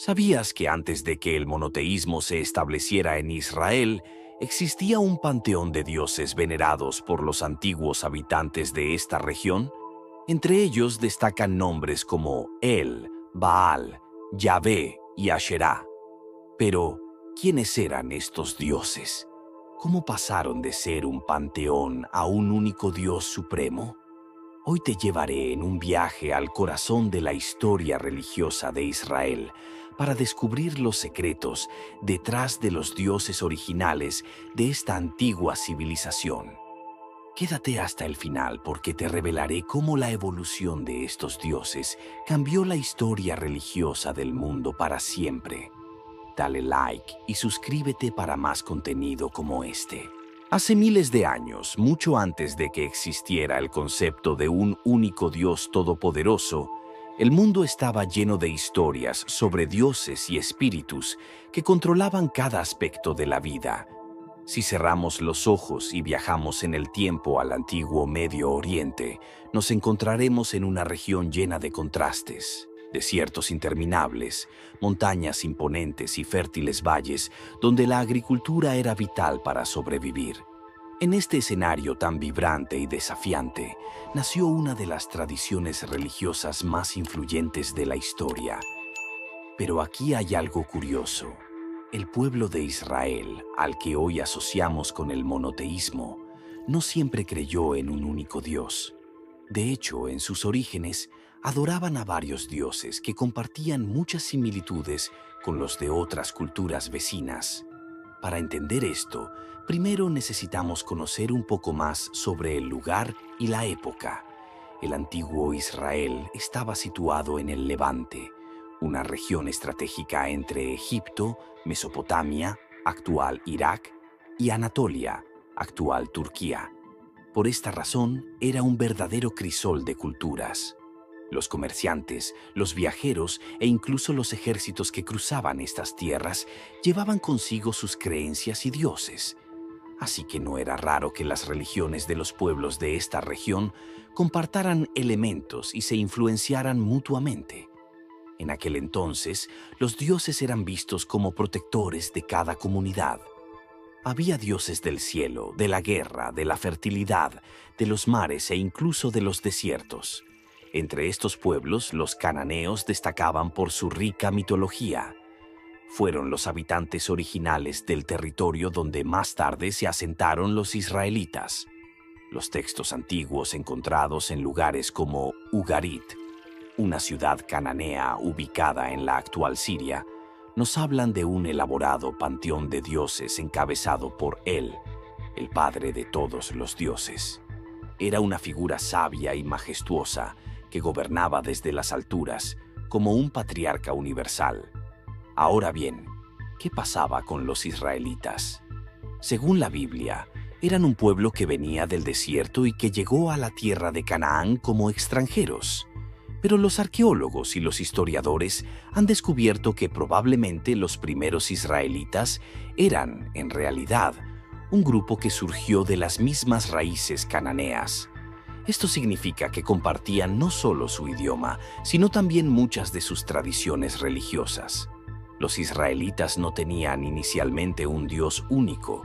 ¿Sabías que antes de que el monoteísmo se estableciera en Israel, existía un panteón de dioses venerados por los antiguos habitantes de esta región? Entre ellos destacan nombres como El, Baal, Yahvé y Asherá. Pero, ¿quiénes eran estos dioses? ¿Cómo pasaron de ser un panteón a un único Dios supremo? Hoy te llevaré en un viaje al corazón de la historia religiosa de Israel para descubrir los secretos detrás de los dioses originales de esta antigua civilización. Quédate hasta el final porque te revelaré cómo la evolución de estos dioses cambió la historia religiosa del mundo para siempre. Dale like y suscríbete para más contenido como este. Hace miles de años, mucho antes de que existiera el concepto de un único Dios todopoderoso, el mundo estaba lleno de historias sobre dioses y espíritus que controlaban cada aspecto de la vida. Si cerramos los ojos y viajamos en el tiempo al antiguo Medio Oriente, nos encontraremos en una región llena de contrastes. Desiertos interminables, montañas imponentes y fértiles valles donde la agricultura era vital para sobrevivir. En este escenario tan vibrante y desafiante, nació una de las tradiciones religiosas más influyentes de la historia. Pero aquí hay algo curioso. El pueblo de Israel, al que hoy asociamos con el monoteísmo, no siempre creyó en un único Dios. De hecho, en sus orígenes, adoraban a varios dioses que compartían muchas similitudes con los de otras culturas vecinas. Para entender esto, primero necesitamos conocer un poco más sobre el lugar y la época. El antiguo Israel estaba situado en el Levante, una región estratégica entre Egipto, Mesopotamia, actual Irak, y Anatolia, actual Turquía. Por esta razón, era un verdadero crisol de culturas. Los comerciantes, los viajeros e incluso los ejércitos que cruzaban estas tierras llevaban consigo sus creencias y dioses. Así que no era raro que las religiones de los pueblos de esta región compartaran elementos y se influenciaran mutuamente. En aquel entonces, los dioses eran vistos como protectores de cada comunidad. Había dioses del cielo, de la guerra, de la fertilidad, de los mares e incluso de los desiertos. Entre estos pueblos, los cananeos destacaban por su rica mitología. Fueron los habitantes originales del territorio donde más tarde se asentaron los israelitas. Los textos antiguos encontrados en lugares como Ugarit, una ciudad cananea ubicada en la actual Siria, nos hablan de un elaborado panteón de dioses encabezado por él, el padre de todos los dioses. Era una figura sabia y majestuosa que gobernaba desde las alturas como un patriarca universal. Ahora bien, ¿qué pasaba con los israelitas? Según la Biblia, eran un pueblo que venía del desierto y que llegó a la tierra de Canaán como extranjeros. Pero los arqueólogos y los historiadores han descubierto que probablemente los primeros israelitas eran, en realidad, un grupo que surgió de las mismas raíces cananeas. Esto significa que compartían no solo su idioma, sino también muchas de sus tradiciones religiosas. Los israelitas no tenían inicialmente un dios único.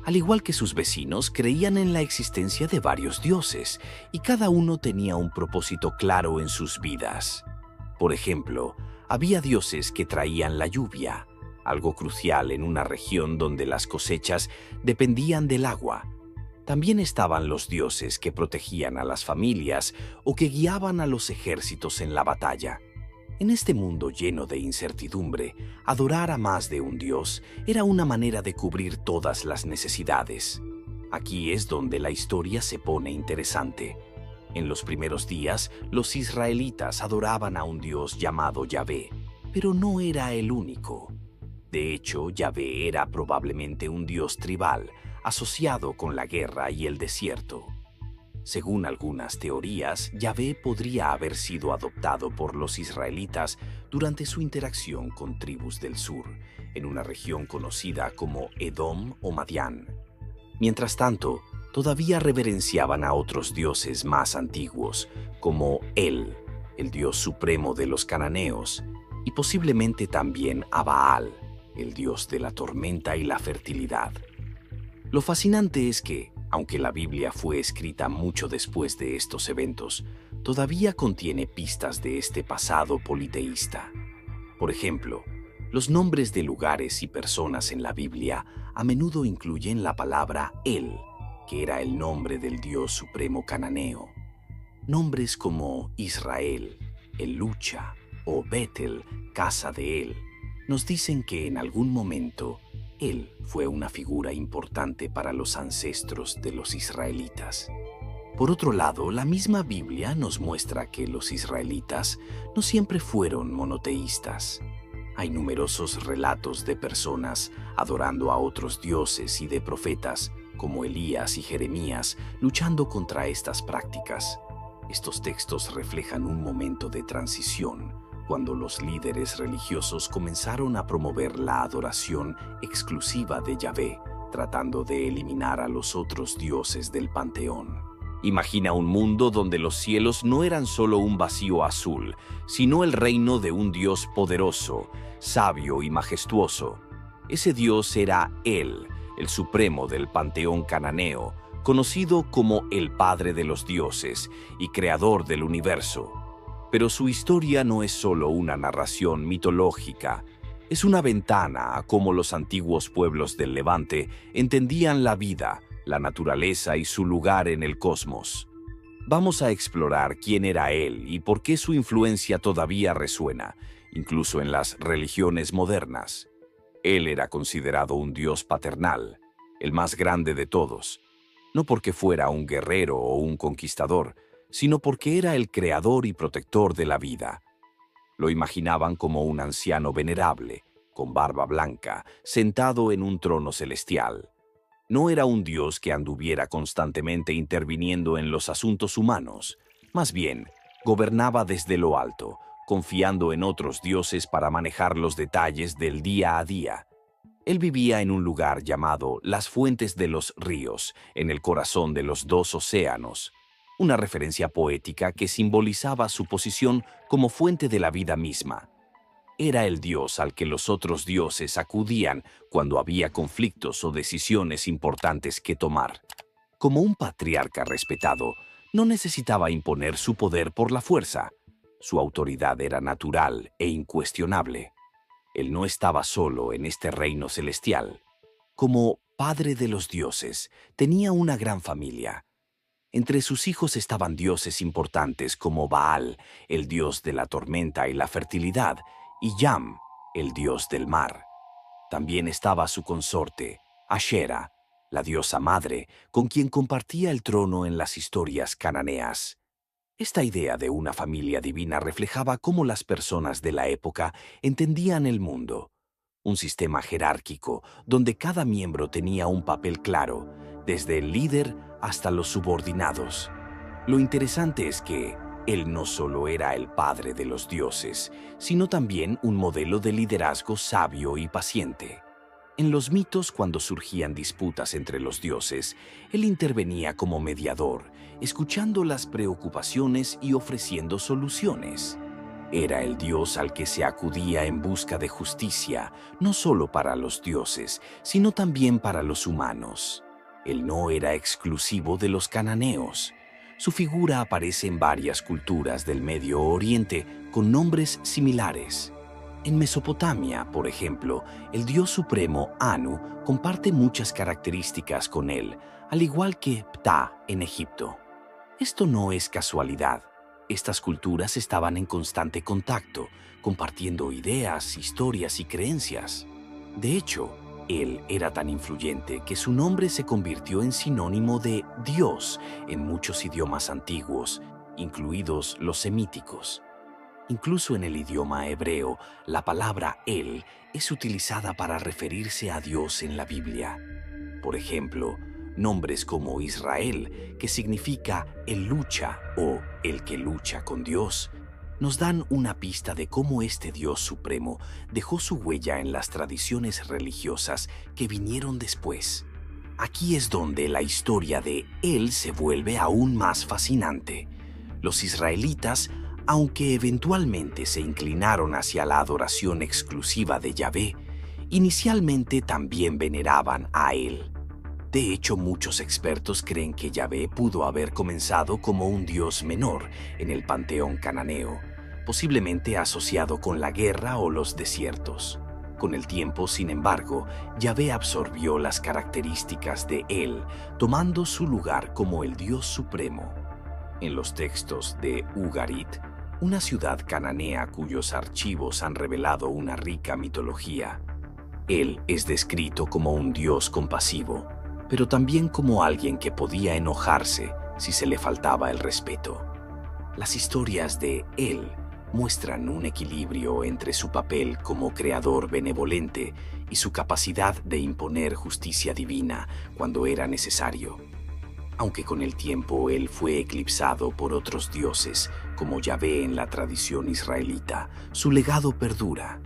Al igual que sus vecinos, creían en la existencia de varios dioses, y cada uno tenía un propósito claro en sus vidas. Por ejemplo, había dioses que traían la lluvia, algo crucial en una región donde las cosechas dependían del agua. También estaban los dioses que protegían a las familias o que guiaban a los ejércitos en la batalla. En este mundo lleno de incertidumbre, adorar a más de un dios era una manera de cubrir todas las necesidades. Aquí es donde la historia se pone interesante. En los primeros días, los israelitas adoraban a un dios llamado Yahvé, pero no era el único. De hecho, Yahvé era probablemente un dios tribal, asociado con la guerra y el desierto. Según algunas teorías, Yahvé podría haber sido adoptado por los israelitas durante su interacción con tribus del sur, en una región conocida como Edom o Madián. Mientras tanto, todavía reverenciaban a otros dioses más antiguos, como El dios supremo de los cananeos, y posiblemente también a Baal, el dios de la tormenta y la fertilidad. Lo fascinante es que, aunque la Biblia fue escrita mucho después de estos eventos, todavía contiene pistas de este pasado politeísta. Por ejemplo, los nombres de lugares y personas en la Biblia a menudo incluyen la palabra El, que era el nombre del dios supremo cananeo. Nombres como Israel, Elucha o Betel, casa de El, nos dicen que en algún momento él fue una figura importante para los ancestros de los israelitas. Por otro lado, la misma Biblia nos muestra que los israelitas no siempre fueron monoteístas. Hay numerosos relatos de personas adorando a otros dioses y de profetas, como Elías y Jeremías, luchando contra estas prácticas. Estos textos reflejan un momento de transición, cuando los líderes religiosos comenzaron a promover la adoración exclusiva de Yahvé, tratando de eliminar a los otros dioses del panteón. Imagina un mundo donde los cielos no eran solo un vacío azul, sino el reino de un Dios poderoso, sabio y majestuoso. Ese Dios era Él, el supremo del panteón cananeo, conocido como el Padre de los dioses y creador del universo. Pero su historia no es solo una narración mitológica, es una ventana a cómo los antiguos pueblos del Levante entendían la vida, la naturaleza y su lugar en el cosmos. Vamos a explorar quién era él y por qué su influencia todavía resuena, incluso en las religiones modernas. Él era considerado un dios paternal, el más grande de todos, no porque fuera un guerrero o un conquistador, sino porque era el creador y protector de la vida. Lo imaginaban como un anciano venerable, con barba blanca, sentado en un trono celestial. No era un dios que anduviera constantemente interviniendo en los asuntos humanos. Más bien, gobernaba desde lo alto, confiando en otros dioses para manejar los detalles del día a día. Él vivía en un lugar llamado las Fuentes de los Ríos, en el corazón de los dos océanos, una referencia poética que simbolizaba su posición como fuente de la vida misma. Era el dios al que los otros dioses acudían cuando había conflictos o decisiones importantes que tomar. Como un patriarca respetado, no necesitaba imponer su poder por la fuerza. Su autoridad era natural e incuestionable. Él no estaba solo en este reino celestial. Como padre de los dioses, tenía una gran familia. Entre sus hijos estaban dioses importantes como Baal, el dios de la tormenta y la fertilidad, y Yam, el dios del mar. También estaba su consorte, Ashera, la diosa madre, con quien compartía el trono en las historias cananeas. Esta idea de una familia divina reflejaba cómo las personas de la época entendían el mundo. Un sistema jerárquico donde cada miembro tenía un papel claro, desde el líder hasta los subordinados. Lo interesante es que él no solo era el padre de los dioses, sino también un modelo de liderazgo sabio y paciente. En los mitos, cuando surgían disputas entre los dioses, él intervenía como mediador, escuchando las preocupaciones y ofreciendo soluciones. Era el dios al que se acudía en busca de justicia, no solo para los dioses, sino también para los humanos. Él no era exclusivo de los cananeos. Su figura aparece en varias culturas del Medio Oriente con nombres similares. En Mesopotamia, por ejemplo, el dios supremo Anu comparte muchas características con él, al igual que Ptah en Egipto. Esto no es casualidad. Estas culturas estaban en constante contacto, compartiendo ideas, historias y creencias. De hecho, él era tan influyente que su nombre se convirtió en sinónimo de Dios en muchos idiomas antiguos, incluidos los semíticos. Incluso en el idioma hebreo, la palabra Él es utilizada para referirse a Dios en la Biblia. Por ejemplo, nombres como Israel, que significa el lucha o el que lucha con Dios, nos dan una pista de cómo este Dios supremo dejó su huella en las tradiciones religiosas que vinieron después. Aquí es donde la historia de Él se vuelve aún más fascinante. Los israelitas Aunque eventualmente se inclinaron hacia la adoración exclusiva de Yahvé, inicialmente también veneraban a él. De hecho, muchos expertos creen que Yahvé pudo haber comenzado como un dios menor en el panteón cananeo, posiblemente asociado con la guerra o los desiertos. Con el tiempo, sin embargo, Yahvé absorbió las características de él, tomando su lugar como el Dios supremo. En los textos de Ugarit, una ciudad cananea cuyos archivos han revelado una rica mitología, él es descrito como un dios compasivo, pero también como alguien que podía enojarse si se le faltaba el respeto. Las historias de él muestran un equilibrio entre su papel como creador benevolente y su capacidad de imponer justicia divina cuando era necesario. Aunque con el tiempo él fue eclipsado por otros dioses, como Yahvé en la tradición israelita, su legado perdura.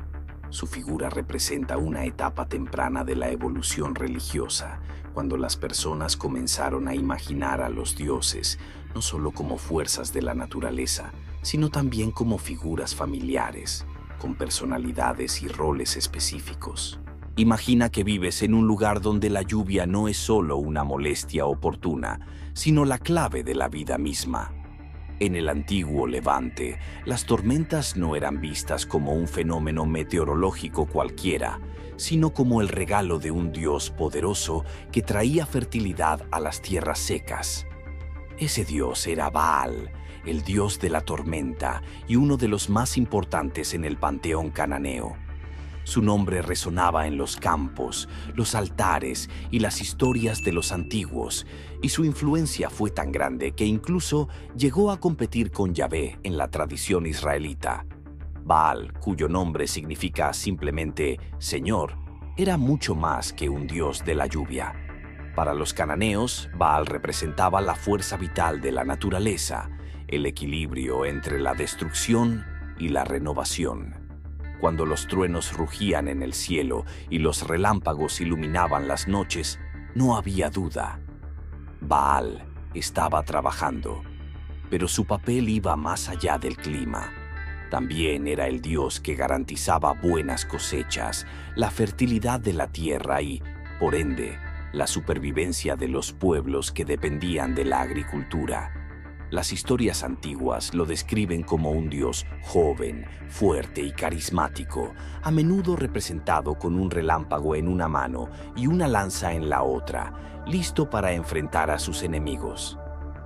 Su figura representa una etapa temprana de la evolución religiosa, cuando las personas comenzaron a imaginar a los dioses no solo como fuerzas de la naturaleza, sino también como figuras familiares, con personalidades y roles específicos. Imagina que vives en un lugar donde la lluvia no es solo una molestia oportuna, sino la clave de la vida misma. En el antiguo Levante, las tormentas no eran vistas como un fenómeno meteorológico cualquiera, sino como el regalo de un Dios poderoso que traía fertilidad a las tierras secas. Ese Dios era Baal, el dios de la tormenta y uno de los más importantes en el panteón cananeo. Su nombre resonaba en los campos, los altares y las historias de los antiguos, y su influencia fue tan grande que incluso llegó a competir con Yahvé en la tradición israelita. Baal, cuyo nombre significa simplemente Señor, era mucho más que un dios de la lluvia. Para los cananeos, Baal representaba la fuerza vital de la naturaleza, el equilibrio entre la destrucción y la renovación. Cuando los truenos rugían en el cielo y los relámpagos iluminaban las noches, no había duda. Baal estaba trabajando, pero su papel iba más allá del clima. También era el dios que garantizaba buenas cosechas, la fertilidad de la tierra y, por ende, la supervivencia de los pueblos que dependían de la agricultura. Las historias antiguas lo describen como un dios joven, fuerte y carismático, a menudo representado con un relámpago en una mano y una lanza en la otra, listo para enfrentar a sus enemigos.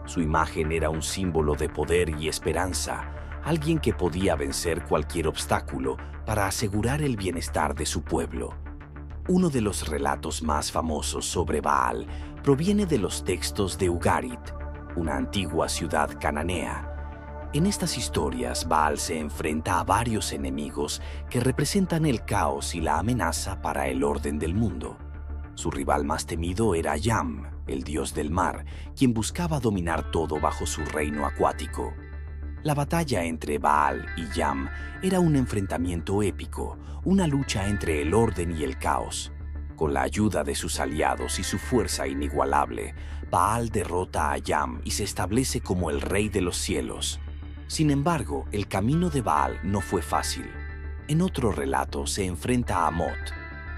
Su imagen era un símbolo de poder y esperanza, alguien que podía vencer cualquier obstáculo para asegurar el bienestar de su pueblo. Uno de los relatos más famosos sobre Baal proviene de los textos de Ugarit, una antigua ciudad cananea. En estas historias, Baal se enfrenta a varios enemigos que representan el caos y la amenaza para el orden del mundo. Su rival más temido era Yam, el dios del mar, quien buscaba dominar todo bajo su reino acuático. La batalla entre Baal y Yam era un enfrentamiento épico, una lucha entre el orden y el caos. Con la ayuda de sus aliados y su fuerza inigualable, Baal derrota a Yam y se establece como el rey de los cielos. Sin embargo, el camino de Baal no fue fácil. En otro relato se enfrenta a Mot,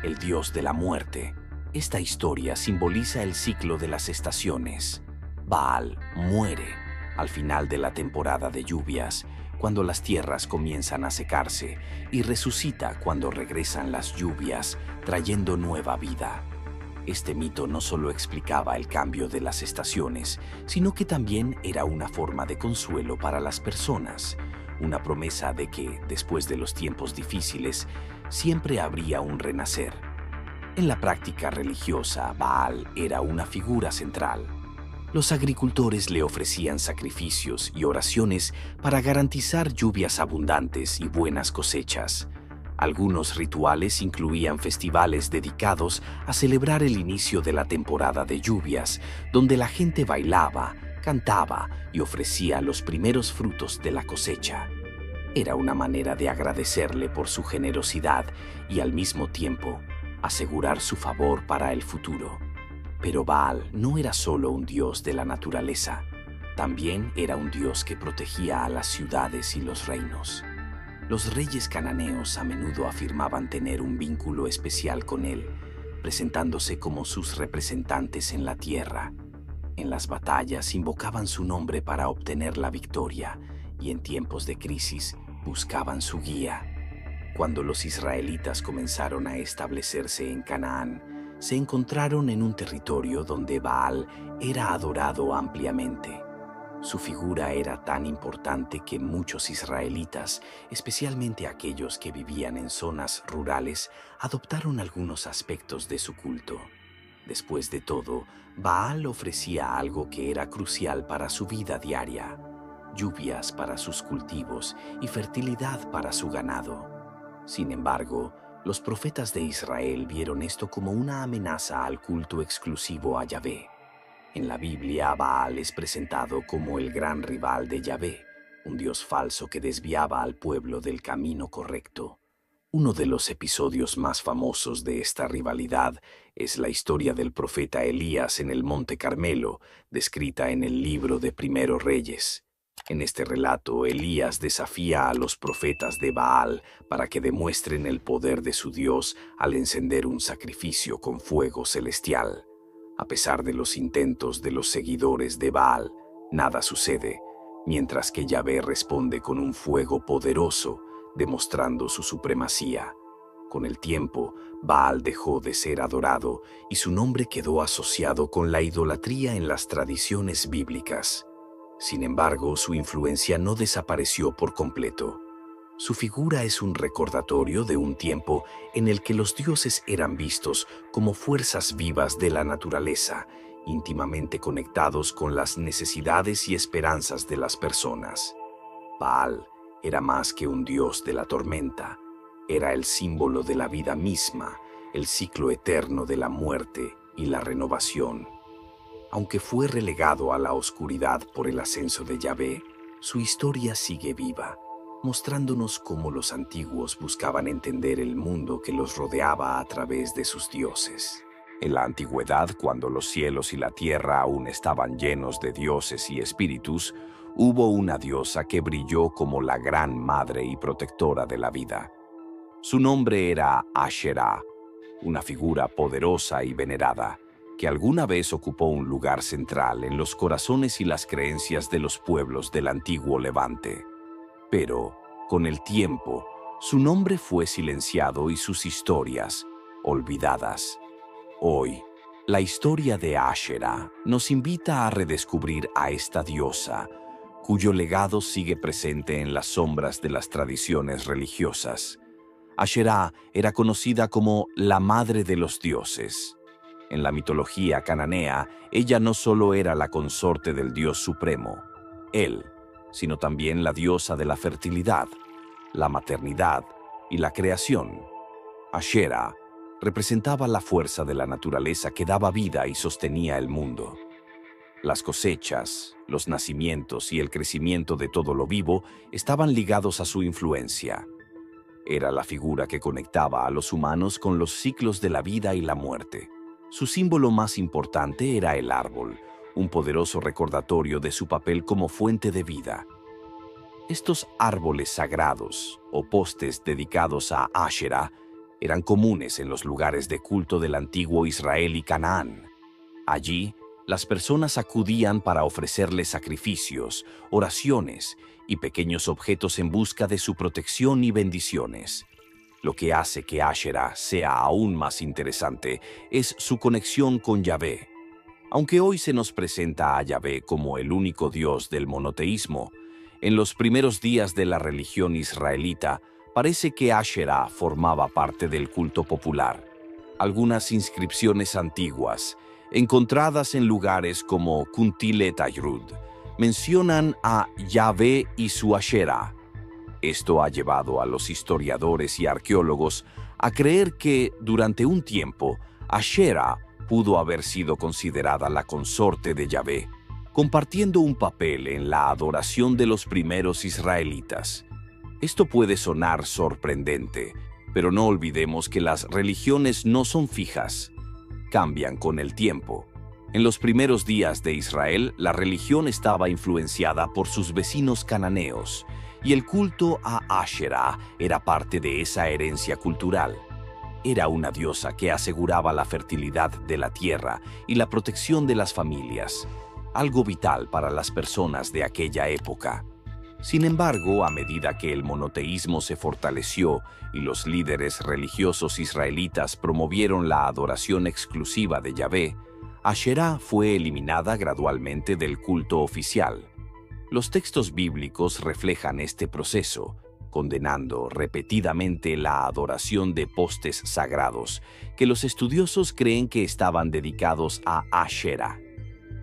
el dios de la muerte. Esta historia simboliza el ciclo de las estaciones. Baal muere al final de la temporada de lluvias, cuando las tierras comienzan a secarse, y resucita cuando regresan las lluvias, trayendo nueva vida. Este mito no solo explicaba el cambio de las estaciones, sino que también era una forma de consuelo para las personas, una promesa de que, después de los tiempos difíciles, siempre habría un renacer. En la práctica religiosa, Baal era una figura central. Los agricultores le ofrecían sacrificios y oraciones para garantizar lluvias abundantes y buenas cosechas. Algunos rituales incluían festivales dedicados a celebrar el inicio de la temporada de lluvias, donde la gente bailaba, cantaba y ofrecía los primeros frutos de la cosecha. Era una manera de agradecerle por su generosidad y al mismo tiempo asegurar su favor para el futuro. Pero Baal no era solo un dios de la naturaleza. También era un Dios que protegía a las ciudades y los reinos. Los reyes cananeos a menudo afirmaban tener un vínculo especial con él, presentándose como sus representantes en la tierra. En las batallas invocaban su nombre para obtener la victoria y en tiempos de crisis buscaban su guía. Cuando los israelitas comenzaron a establecerse en Canaán, se encontraron en un territorio donde Baal era adorado ampliamente. Su figura era tan importante que muchos israelitas, especialmente aquellos que vivían en zonas rurales, adoptaron algunos aspectos de su culto. Después de todo, Baal ofrecía algo que era crucial para su vida diaria: lluvias para sus cultivos y fertilidad para su ganado. Sin embargo, los profetas de Israel vieron esto como una amenaza al culto exclusivo a Yahvé. En la Biblia, Baal es presentado como el gran rival de Yahvé, un dios falso que desviaba al pueblo del camino correcto. Uno de los episodios más famosos de esta rivalidad es la historia del profeta Elías en el Monte Carmelo, descrita en el libro de Primero Reyes. En este relato, Elías desafía a los profetas de Baal para que demuestren el poder de su Dios al encender un sacrificio con fuego celestial. A pesar de los intentos de los seguidores de Baal, nada sucede, mientras que Yahvé responde con un fuego poderoso, demostrando su supremacía. Con el tiempo, Baal dejó de ser adorado y su nombre quedó asociado con la idolatría en las tradiciones bíblicas. Sin embargo, su influencia no desapareció por completo. Su figura es un recordatorio de un tiempo en el que los dioses eran vistos como fuerzas vivas de la naturaleza, íntimamente conectados con las necesidades y esperanzas de las personas. Baal era más que un dios de la tormenta, era el símbolo de la vida misma, el ciclo eterno de la muerte y la renovación. Aunque fue relegado a la oscuridad por el ascenso de Yahvé, su historia sigue viva, mostrándonos cómo los antiguos buscaban entender el mundo que los rodeaba a través de sus dioses. En la antigüedad, cuando los cielos y la tierra aún estaban llenos de dioses y espíritus, hubo una diosa que brilló como la gran madre y protectora de la vida. Su nombre era Asherah, una figura poderosa y venerada, que alguna vez ocupó un lugar central en los corazones y las creencias de los pueblos del antiguo Levante. Pero, con el tiempo, su nombre fue silenciado y sus historias olvidadas. Hoy, la historia de Asherah nos invita a redescubrir a esta diosa, cuyo legado sigue presente en las sombras de las tradiciones religiosas. Asherah era conocida como la madre de los dioses. En la mitología cananea, ella no solo era la consorte del dios supremo, él, sino también la diosa de la fertilidad, la maternidad y la creación. Asherah representaba la fuerza de la naturaleza que daba vida y sostenía el mundo. Las cosechas, los nacimientos y el crecimiento de todo lo vivo estaban ligados a su influencia. Era la figura que conectaba a los humanos con los ciclos de la vida y la muerte. Su símbolo más importante era el árbol, un poderoso recordatorio de su papel como fuente de vida. Estos árboles sagrados, o postes dedicados a Asherah, eran comunes en los lugares de culto del antiguo Israel y Canaán. Allí, las personas acudían para ofrecerle sacrificios, oraciones y pequeños objetos en busca de su protección y bendiciones. Lo que hace que Asherah sea aún más interesante es su conexión con Yahvé. Aunque hoy se nos presenta a Yahvé como el único Dios del monoteísmo, en los primeros días de la religión israelita parece que Asherah formaba parte del culto popular. Algunas inscripciones antiguas, encontradas en lugares como Kuntilet Ayrud, mencionan a Yahvé y su Asherah. Esto ha llevado a los historiadores y arqueólogos a creer que, durante un tiempo, Asherah pudo haber sido considerada la consorte de Yahvé, compartiendo un papel en la adoración de los primeros israelitas. Esto puede sonar sorprendente, pero no olvidemos que las religiones no son fijas, cambian con el tiempo. En los primeros días de Israel, la religión estaba influenciada por sus vecinos cananeos, y el culto a Asherah era parte de esa herencia cultural. Era una diosa que aseguraba la fertilidad de la tierra y la protección de las familias, algo vital para las personas de aquella época. Sin embargo, a medida que el monoteísmo se fortaleció y los líderes religiosos israelitas promovieron la adoración exclusiva de Yahvé, Asherah fue eliminada gradualmente del culto oficial. Los textos bíblicos reflejan este proceso, condenando repetidamente la adoración de postes sagrados, que los estudiosos creen que estaban dedicados a Asherah.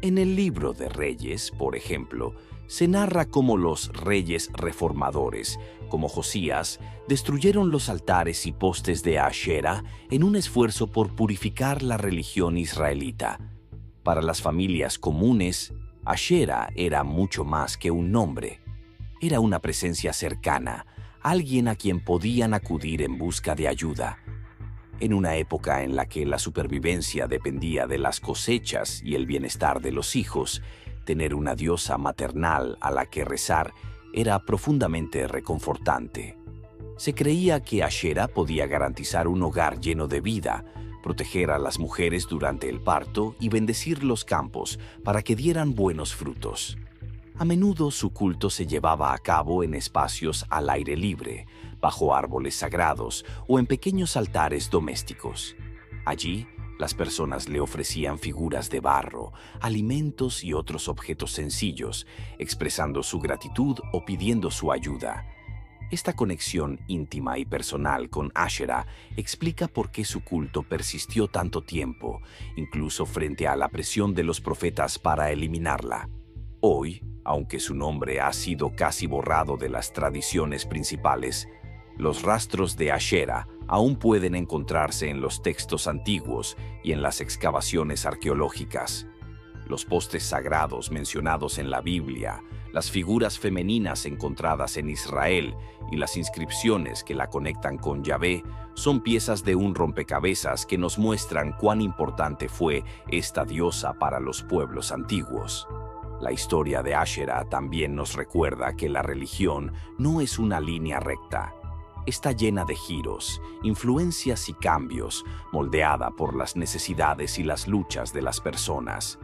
En el libro de Reyes, por ejemplo, se narra cómo los reyes reformadores, como Josías, destruyeron los altares y postes de Asherah en un esfuerzo por purificar la religión israelita. Para las familias comunes, Asherah era mucho más que un nombre. Era una presencia cercana, alguien a quien podían acudir en busca de ayuda. En una época en la que la supervivencia dependía de las cosechas y el bienestar de los hijos, tener una diosa maternal a la que rezar era profundamente reconfortante. Se creía que Asherah podía garantizar un hogar lleno de vida, proteger a las mujeres durante el parto y bendecir los campos para que dieran buenos frutos. A menudo su culto se llevaba a cabo en espacios al aire libre, bajo árboles sagrados o en pequeños altares domésticos. Allí, las personas le ofrecían figuras de barro, alimentos y otros objetos sencillos, expresando su gratitud o pidiendo su ayuda. Esta conexión íntima y personal con Asherah explica por qué su culto persistió tanto tiempo, incluso frente a la presión de los profetas para eliminarla. Hoy, aunque su nombre ha sido casi borrado de las tradiciones principales, los rastros de Asherah aún pueden encontrarse en los textos antiguos y en las excavaciones arqueológicas. Los postes sagrados mencionados en la Biblia, las figuras femeninas encontradas en Israel y las inscripciones que la conectan con Yahvé son piezas de un rompecabezas que nos muestran cuán importante fue esta diosa para los pueblos antiguos. La historia de Asherah también nos recuerda que la religión no es una línea recta. Está llena de giros, influencias y cambios, moldeada por las necesidades y las luchas de las personas.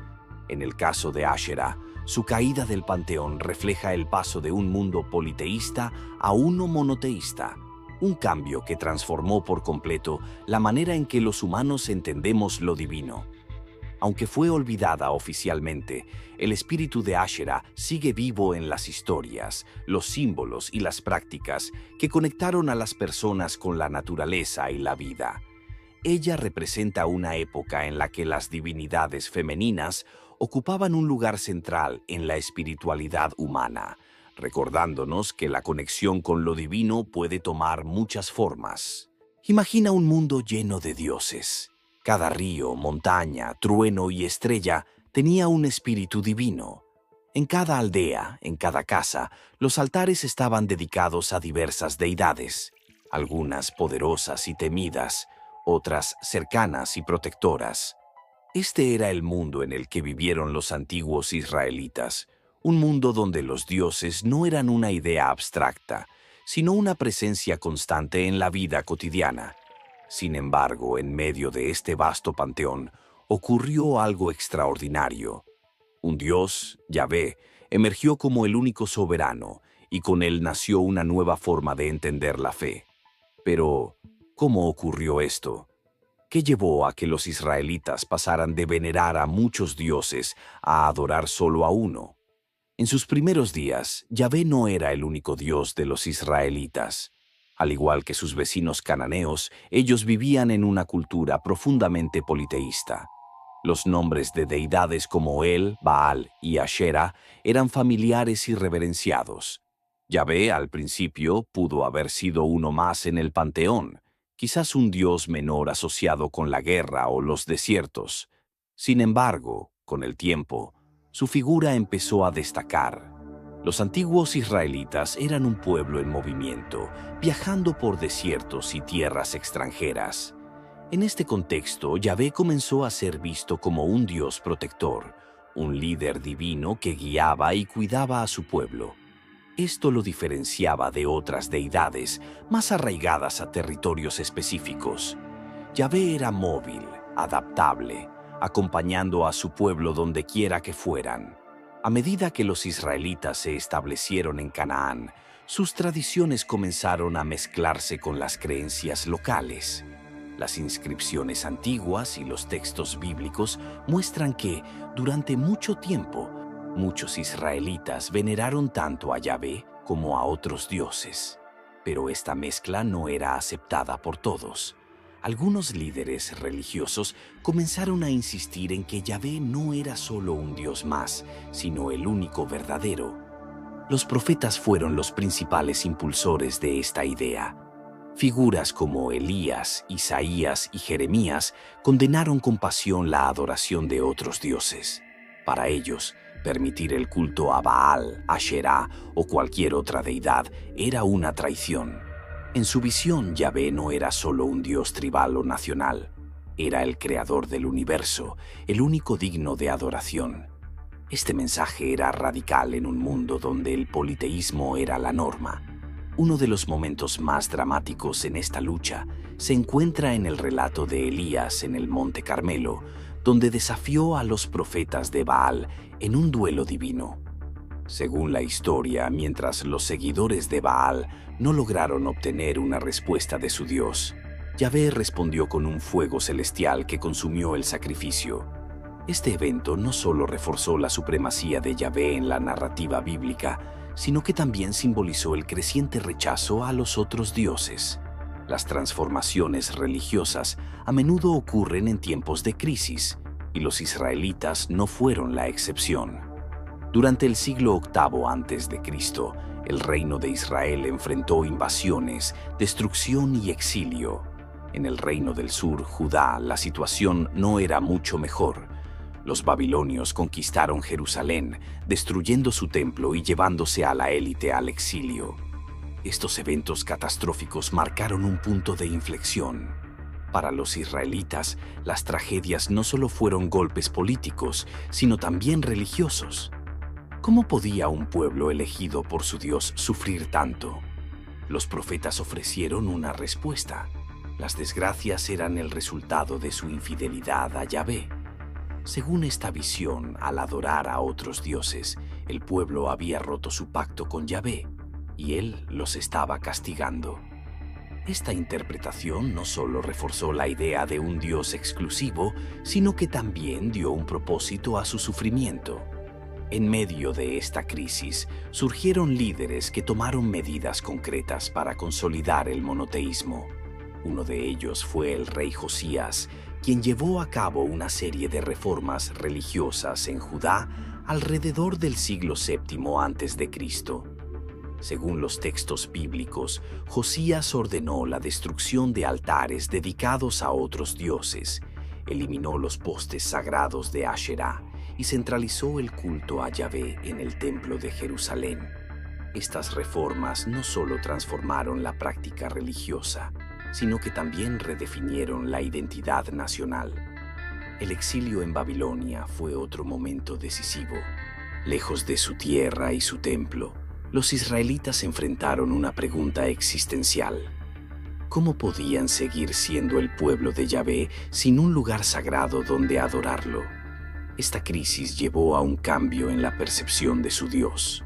En el caso de Asherah, su caída del panteón refleja el paso de un mundo politeísta a uno monoteísta, un cambio que transformó por completo la manera en que los humanos entendemos lo divino. Aunque fue olvidada oficialmente, el espíritu de Asherah sigue vivo en las historias, los símbolos y las prácticas que conectaron a las personas con la naturaleza y la vida. Ella representa una época en la que las divinidades femeninas ocupaban un lugar central en la espiritualidad humana, recordándonos que la conexión con lo divino puede tomar muchas formas. Imagina un mundo lleno de dioses. Cada río, montaña, trueno y estrella tenía un espíritu divino. En cada aldea, en cada casa, los altares estaban dedicados a diversas deidades, algunas poderosas y temidas, otras cercanas y protectoras. Este era el mundo en el que vivieron los antiguos israelitas, un mundo donde los dioses no eran una idea abstracta, sino una presencia constante en la vida cotidiana. Sin embargo, en medio de este vasto panteón, ocurrió algo extraordinario. Un dios, Yahvé, emergió como el único soberano, y con él nació una nueva forma de entender la fe. Pero, ¿cómo ocurrió esto? ¿Qué llevó a que los israelitas pasaran de venerar a muchos dioses a adorar solo a uno? En sus primeros días, Yahvé no era el único dios de los israelitas. Al igual que sus vecinos cananeos, ellos vivían en una cultura profundamente politeísta. Los nombres de deidades como El, Baal y Asherah eran familiares y reverenciados. Yahvé, al principio, pudo haber sido uno más en el panteón, quizás un dios menor asociado con la guerra o los desiertos. Sin embargo, con el tiempo, su figura empezó a destacar. Los antiguos israelitas eran un pueblo en movimiento, viajando por desiertos y tierras extranjeras. En este contexto, Yahvé comenzó a ser visto como un Dios protector, un líder divino que guiaba y cuidaba a su pueblo. Esto lo diferenciaba de otras deidades más arraigadas a territorios específicos. Yahvé era móvil, adaptable, acompañando a su pueblo donde quiera que fueran. A medida que los israelitas se establecieron en Canaán, sus tradiciones comenzaron a mezclarse con las creencias locales. Las inscripciones antiguas y los textos bíblicos muestran que, durante mucho tiempo, muchos israelitas veneraron tanto a Yahvé como a otros dioses. Pero esta mezcla no era aceptada por todos. Algunos líderes religiosos comenzaron a insistir en que Yahvé no era solo un dios más, sino el único verdadero. Los profetas fueron los principales impulsores de esta idea. Figuras como Elías, Isaías y Jeremías condenaron con pasión la adoración de otros dioses. Para ellos, permitir el culto a Baal, Asherá o cualquier otra deidad era una traición. En su visión, Yahvé no era solo un dios tribal o nacional. Era el creador del universo, el único digno de adoración. Este mensaje era radical en un mundo donde el politeísmo era la norma. Uno de los momentos más dramáticos en esta lucha se encuentra en el relato de Elías en el Monte Carmelo, donde desafió a los profetas de Baal en un duelo divino. Según la historia, mientras los seguidores de Baal no lograron obtener una respuesta de su Dios, Yahvé respondió con un fuego celestial que consumió el sacrificio. Este evento no solo reforzó la supremacía de Yahvé en la narrativa bíblica, sino que también simbolizó el creciente rechazo a los otros dioses. Las transformaciones religiosas a menudo ocurren en tiempos de crisis, y los israelitas no fueron la excepción. Durante el siglo VIII a.C., el reino de Israel enfrentó invasiones, destrucción y exilio. En el reino del sur, Judá, la situación no era mucho mejor. Los babilonios conquistaron Jerusalén, destruyendo su templo y llevándose a la élite al exilio. Estos eventos catastróficos marcaron un punto de inflexión. Para los israelitas, las tragedias no solo fueron golpes políticos, sino también religiosos. ¿Cómo podía un pueblo elegido por su Dios sufrir tanto? Los profetas ofrecieron una respuesta. Las desgracias eran el resultado de su infidelidad a Yahvé. Según esta visión, al adorar a otros dioses, el pueblo había roto su pacto con Yahvé, y él los estaba castigando. Esta interpretación no solo reforzó la idea de un Dios exclusivo, sino que también dio un propósito a su sufrimiento. En medio de esta crisis, surgieron líderes que tomaron medidas concretas para consolidar el monoteísmo. Uno de ellos fue el rey Josías, quien llevó a cabo una serie de reformas religiosas en Judá alrededor del siglo VII a.C. Según los textos bíblicos, Josías ordenó la destrucción de altares dedicados a otros dioses, eliminó los postes sagrados de Asherá y centralizó el culto a Yahvé en el templo de Jerusalén. Estas reformas no solo transformaron la práctica religiosa, sino que también redefinieron la identidad nacional. El exilio en Babilonia fue otro momento decisivo. Lejos de su tierra y su templo, los israelitas enfrentaron una pregunta existencial. ¿Cómo podían seguir siendo el pueblo de Yahvé sin un lugar sagrado donde adorarlo? Esta crisis llevó a un cambio en la percepción de su Dios.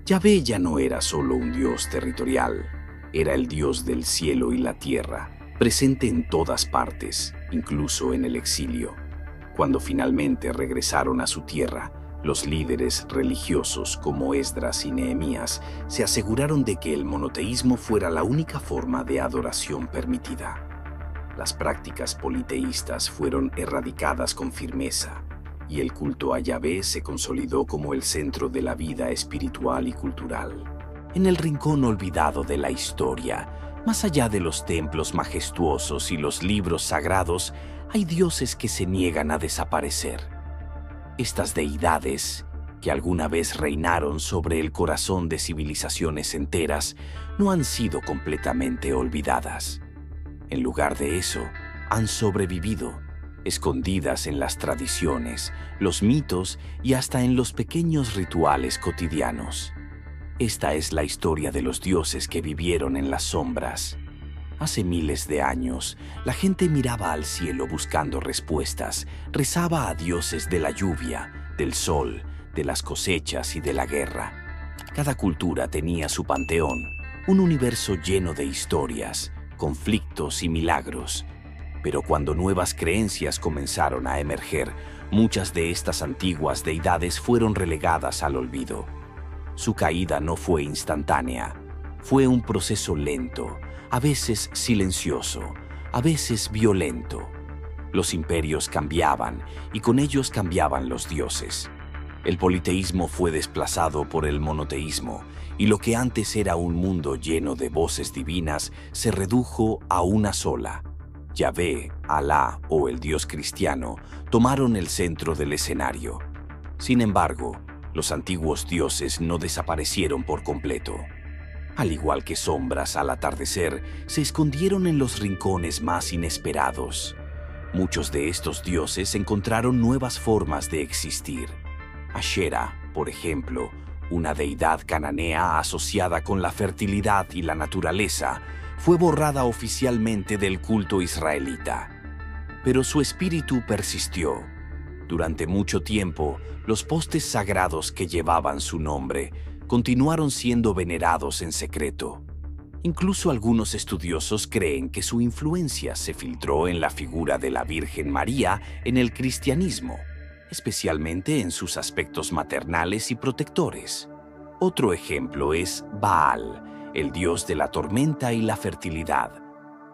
Yahvé ya no era solo un Dios territorial, era el Dios del cielo y la tierra, presente en todas partes, incluso en el exilio. Cuando finalmente regresaron a su tierra, los líderes religiosos como Esdras y Nehemías se aseguraron de que el monoteísmo fuera la única forma de adoración permitida. Las prácticas politeístas fueron erradicadas con firmeza, y el culto a Yahvé se consolidó como el centro de la vida espiritual y cultural. En el rincón olvidado de la historia, más allá de los templos majestuosos y los libros sagrados, hay dioses que se niegan a desaparecer. Estas deidades, que alguna vez reinaron sobre el corazón de civilizaciones enteras, no han sido completamente olvidadas. En lugar de eso, han sobrevivido, escondidas en las tradiciones, los mitos y hasta en los pequeños rituales cotidianos. Esta es la historia de los dioses que vivieron en las sombras. Hace miles de años, la gente miraba al cielo buscando respuestas, rezaba a dioses de la lluvia, del sol, de las cosechas y de la guerra. Cada cultura tenía su panteón, un universo lleno de historias, conflictos y milagros. Pero cuando nuevas creencias comenzaron a emerger, muchas de estas antiguas deidades fueron relegadas al olvido. Su caída no fue instantánea, fue un proceso lento, a veces silencioso, a veces violento. Los imperios cambiaban y con ellos cambiaban los dioses. El politeísmo fue desplazado por el monoteísmo y lo que antes era un mundo lleno de voces divinas se redujo a una sola. Yahvé, Alá o el Dios cristiano tomaron el centro del escenario. Sin embargo, los antiguos dioses no desaparecieron por completo. Al igual que sombras al atardecer, se escondieron en los rincones más inesperados. Muchos de estos dioses encontraron nuevas formas de existir. Ashera, por ejemplo, una deidad cananea asociada con la fertilidad y la naturaleza, fue borrada oficialmente del culto israelita. Pero su espíritu persistió. Durante mucho tiempo, los postes sagrados que llevaban su nombre continuaron siendo venerados en secreto. Incluso algunos estudiosos creen que su influencia se filtró en la figura de la Virgen María en el cristianismo, especialmente en sus aspectos maternales y protectores. Otro ejemplo es Baal, el dios de la tormenta y la fertilidad.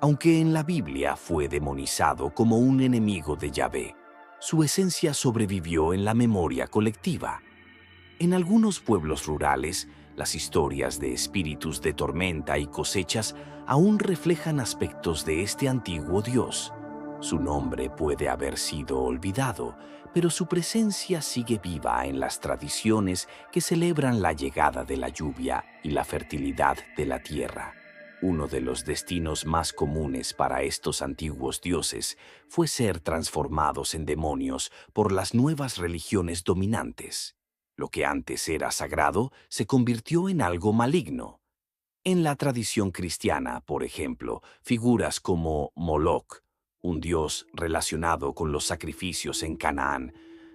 Aunque en la Biblia fue demonizado como un enemigo de Yahvé, su esencia sobrevivió en la memoria colectiva. En algunos pueblos rurales, las historias de espíritus de tormenta y cosechas aún reflejan aspectos de este antiguo dios. Su nombre puede haber sido olvidado, pero su presencia sigue viva en las tradiciones que celebran la llegada de la lluvia y la fertilidad de la tierra. Uno de los destinos más comunes para estos antiguos dioses fue ser transformados en demonios por las nuevas religiones dominantes. Lo que antes era sagrado se convirtió en algo maligno. En la tradición cristiana, por ejemplo, figuras como Moloch, un dios relacionado con los sacrificios en Canaán,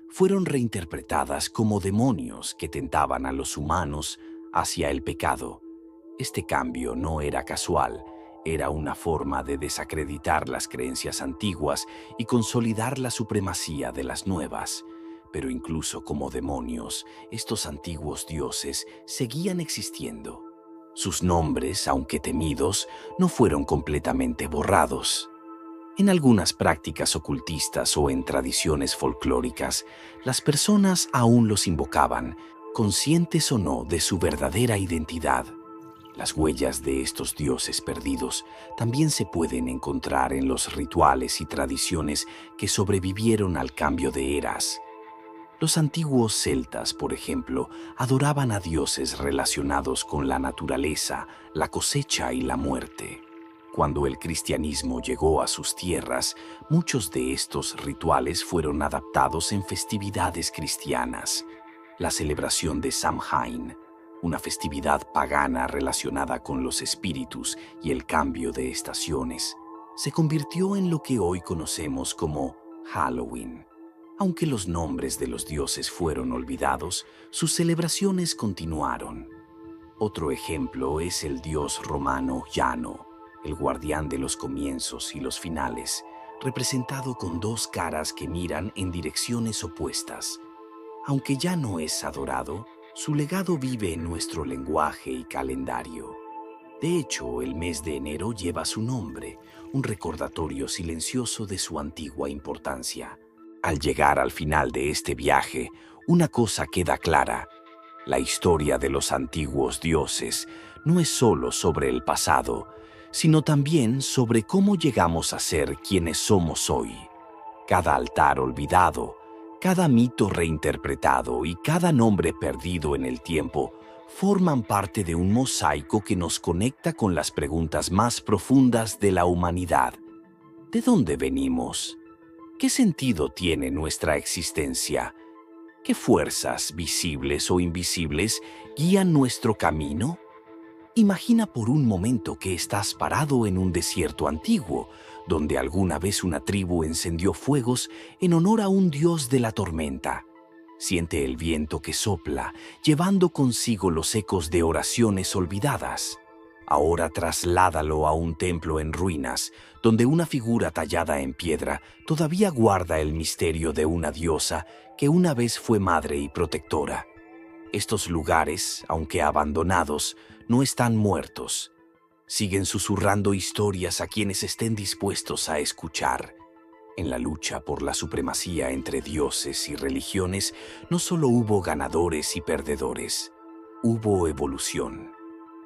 fueron reinterpretadas como demonios que tentaban a los humanos hacia el pecado. Este cambio no era casual, era una forma de desacreditar las creencias antiguas y consolidar la supremacía de las nuevas. Pero incluso como demonios, estos antiguos dioses seguían existiendo. Sus nombres, aunque temidos, no fueron completamente borrados. En algunas prácticas ocultistas o en tradiciones folclóricas, las personas aún los invocaban, conscientes o no de su verdadera identidad. Las huellas de estos dioses perdidos también se pueden encontrar en los rituales y tradiciones que sobrevivieron al cambio de eras. Los antiguos celtas, por ejemplo, adoraban a dioses relacionados con la naturaleza, la cosecha y la muerte. Cuando el cristianismo llegó a sus tierras, muchos de estos rituales fueron adaptados en festividades cristianas. La celebración de Samhain, una festividad pagana relacionada con los espíritus y el cambio de estaciones, se convirtió en lo que hoy conocemos como Halloween. Aunque los nombres de los dioses fueron olvidados, sus celebraciones continuaron. Otro ejemplo es el dios romano Jano, el guardián de los comienzos y los finales, representado con dos caras que miran en direcciones opuestas. Aunque ya no es adorado, su legado vive en nuestro lenguaje y calendario. De hecho, el mes de enero lleva su nombre, un recordatorio silencioso de su antigua importancia. Al llegar al final de este viaje, una cosa queda clara. La historia de los antiguos dioses no es solo sobre el pasado, sino también sobre cómo llegamos a ser quienes somos hoy. Cada altar olvidado, cada mito reinterpretado y cada nombre perdido en el tiempo forman parte de un mosaico que nos conecta con las preguntas más profundas de la humanidad. ¿De dónde venimos? ¿Qué sentido tiene nuestra existencia? ¿Qué fuerzas, visibles o invisibles, guían nuestro camino? Imagina por un momento que estás parado en un desierto antiguo, donde alguna vez una tribu encendió fuegos en honor a un dios de la tormenta. Siente el viento que sopla, llevando consigo los ecos de oraciones olvidadas. Ahora trasládalo a un templo en ruinas, donde una figura tallada en piedra todavía guarda el misterio de una diosa que una vez fue madre y protectora. Estos lugares, aunque abandonados, no están muertos. Siguen susurrando historias a quienes estén dispuestos a escuchar. En la lucha por la supremacía entre dioses y religiones, no solo hubo ganadores y perdedores, hubo evolución.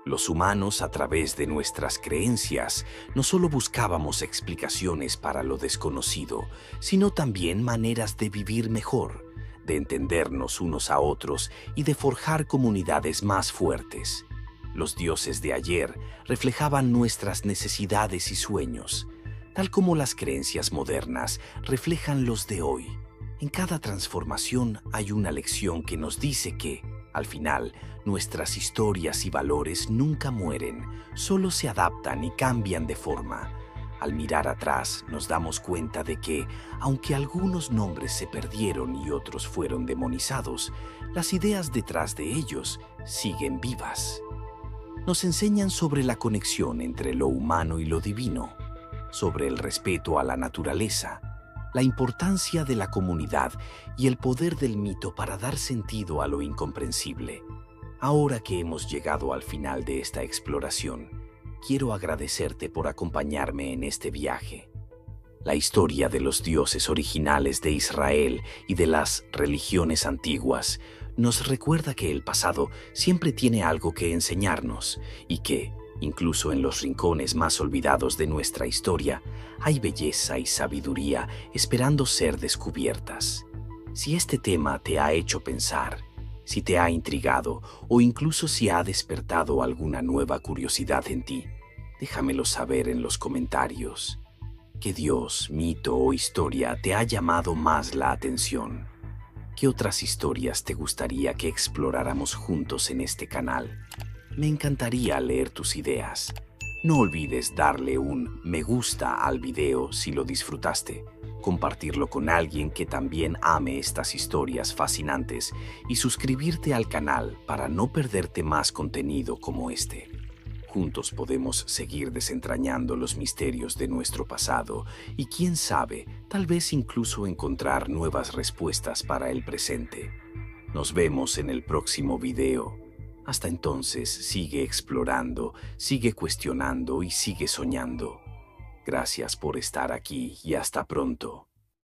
Los humanos, a través de nuestras creencias, no solo buscábamos explicaciones para lo desconocido, sino también maneras de vivir mejor, de entendernos unos a otros y de forjar comunidades más fuertes. Los dioses de ayer reflejaban nuestras necesidades y sueños, tal como las creencias modernas reflejan los de hoy. En cada transformación hay una lección que nos dice que, al final, nuestras historias y valores nunca mueren, solo se adaptan y cambian de forma. Al mirar atrás, nos damos cuenta de que, aunque algunos nombres se perdieron y otros fueron demonizados, las ideas detrás de ellos siguen vivas. Nos enseñan sobre la conexión entre lo humano y lo divino, sobre el respeto a la naturaleza, la importancia de la comunidad y el poder del mito para dar sentido a lo incomprensible. Ahora que hemos llegado al final de esta exploración, quiero agradecerte por acompañarme en este viaje. La historia de los dioses originales de Israel y de las religiones antiguas nos recuerda que el pasado siempre tiene algo que enseñarnos y que, incluso en los rincones más olvidados de nuestra historia, hay belleza y sabiduría esperando ser descubiertas. Si este tema te ha hecho pensar, si te ha intrigado o incluso si ha despertado alguna nueva curiosidad en ti, déjamelo saber en los comentarios. ¿Qué dios, mito o historia te ha llamado más la atención? ¿Qué otras historias te gustaría que exploráramos juntos en este canal? Me encantaría leer tus ideas. No olvides darle un me gusta al video si lo disfrutaste, compartirlo con alguien que también ame estas historias fascinantes y suscribirte al canal para no perderte más contenido como este. Juntos podemos seguir desentrañando los misterios de nuestro pasado y quién sabe, tal vez incluso encontrar nuevas respuestas para el presente. Nos vemos en el próximo video. Hasta entonces, sigue explorando, sigue cuestionando y sigue soñando. Gracias por estar aquí y hasta pronto.